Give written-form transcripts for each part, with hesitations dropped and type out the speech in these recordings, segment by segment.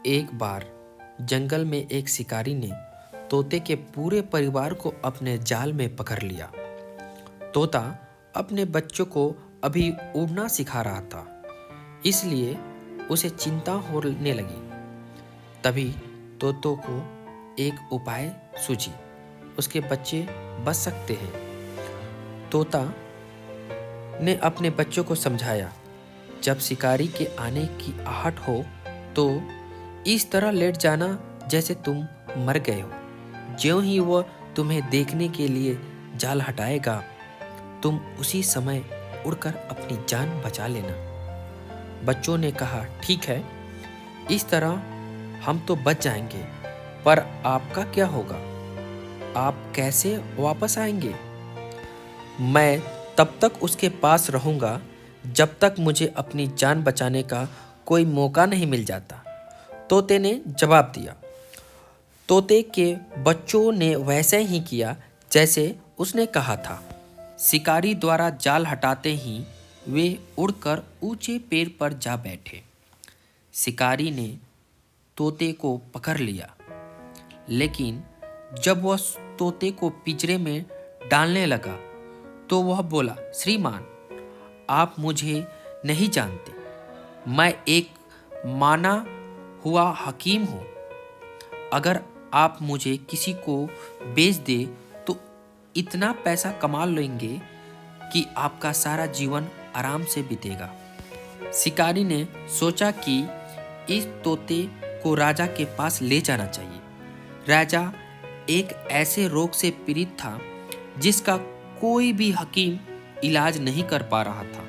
एक बार जंगल में एक शिकारी ने तोते के पूरे परिवार को अपने जाल में पकड़ लिया। तोता अपने बच्चों को अभी उड़ना सिखा रहा था, इसलिए उसे चिंता होने लगी। तभी तोतों को एक उपाय सूझी, उसके बच्चे बच सकते हैं। तोता ने अपने बच्चों को समझाया, जब शिकारी के आने की आहट हो तो इस तरह लेट जाना जैसे तुम मर गए हो। ज्यों ही वह तुम्हें देखने के लिए जाल हटाएगा, तुम उसी समय उड़कर अपनी जान बचा लेना। बच्चों ने कहा, ठीक है, इस तरह हम तो बच जाएंगे, पर आपका क्या होगा? आप कैसे वापस आएंगे? मैं तब तक उसके पास रहूंगा जब तक मुझे अपनी जान बचाने का कोई मौका नहीं मिल जाता, तोते ने जवाब दिया। तोते के बच्चों ने वैसे ही किया जैसे उसने कहा था। शिकारी द्वारा जाल हटाते ही वे उड़कर ऊंचे पेड़ पर जा बैठे। शिकारी ने तोते को पकड़ लिया, लेकिन जब वह तोते को पिंजरे में डालने लगा तो वह बोला, श्रीमान, आप मुझे नहीं जानते। मैं एक माना हुआ हकीम हूँ। अगर आप मुझे किसी को बेच दे तो इतना पैसा कमा लेंगे कि आपका सारा जीवन आराम से बीतेगा। शिकारी ने सोचा कि इस तोते को राजा के पास ले जाना चाहिए। राजा एक ऐसे रोग से पीड़ित था जिसका कोई भी हकीम इलाज नहीं कर पा रहा था।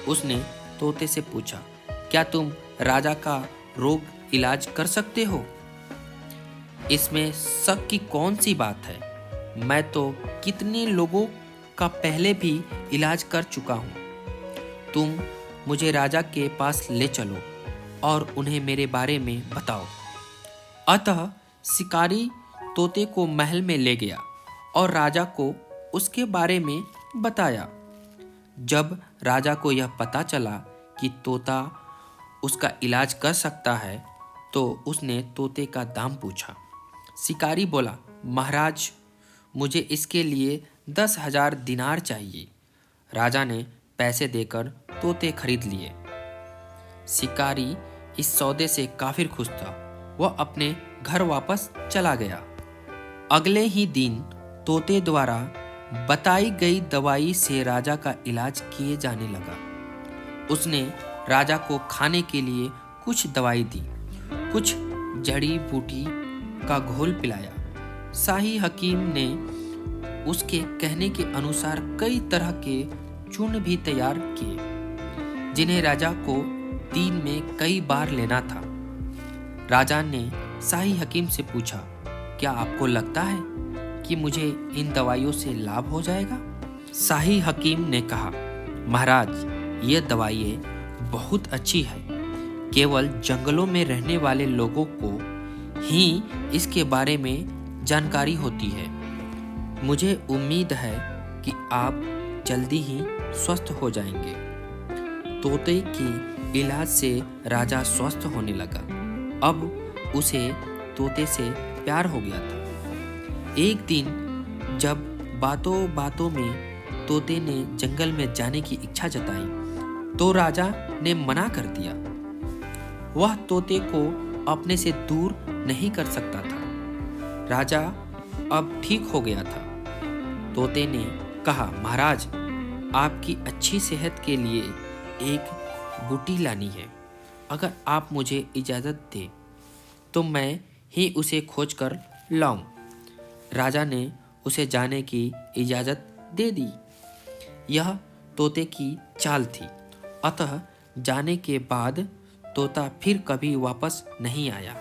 उसने तोते से पूछा, क्या तुम राजा का रोग इलाज कर सकते हो? इसमें शक की कौन सी बात है? मैं तो कितने लोगों का पहले भी इलाज कर चुका हूँ। तुम मुझे राजा के पास ले चलो और उन्हें मेरे बारे में बताओ। अतः शिकारी तोते को महल में ले गया और राजा को उसके बारे में बताया। जब राजा को यह पता चला कि तोता उसका इलाज कर सकता है, तो उसने तोते का दाम पूछा। शिकारी बोला, महाराज, मुझे इसके लिए 10,000 दिनार चाहिए। राजा ने पैसे देकर तोते खरीद लिए। शिकारी इस सौदे से काफी खुश था। वह अपने घर वापस चला गया। अगले ही दिन तोते द्वारा बताई गई दवाई से राजा का इलाज किए जाने लगा। उसने राजा को खाने के लिए कुछ दवाई दी, कुछ जड़ी बूटी का घोल पिलाया। शाही हकीम ने उसके कहने के अनुसार कई तरह के चूर्ण भी तैयार किए, जिन्हें राजा को दिन में कई बार लेना था। राजा ने शाही हकीम से पूछा, क्या आपको लगता है कि मुझे इन दवाइयों से लाभ हो जाएगा? शाही हकीम ने कहा, महाराज, ये दवाइयाँ बहुत अच्छी है। केवल जंगलों में रहने वाले लोगों को ही इसके बारे में जानकारी होती है। मुझे उम्मीद है कि आप जल्दी ही स्वस्थ हो जाएंगे। तोते के इलाज से राजा स्वस्थ होने लगा। अब उसे तोते से प्यार हो गया था। एक दिन जब बातों बातों में तोते ने जंगल में जाने की इच्छा जताई, तो राजा ने मना कर दिया। वह तोते को अपने से दूर नहीं कर सकता था। राजा अब ठीक हो गया था। तोते ने कहा, महाराज, आपकी अच्छी सेहत के लिए एक बूटी लानी है। अगर आप मुझे इजाज़त दें तो मैं ही उसे खोज कर लाऊं। राजा ने उसे जाने की इजाज़त दे दी। यह तोते की चाल थी। अतः जाने के बाद तोता फिर कभी वापस नहीं आया।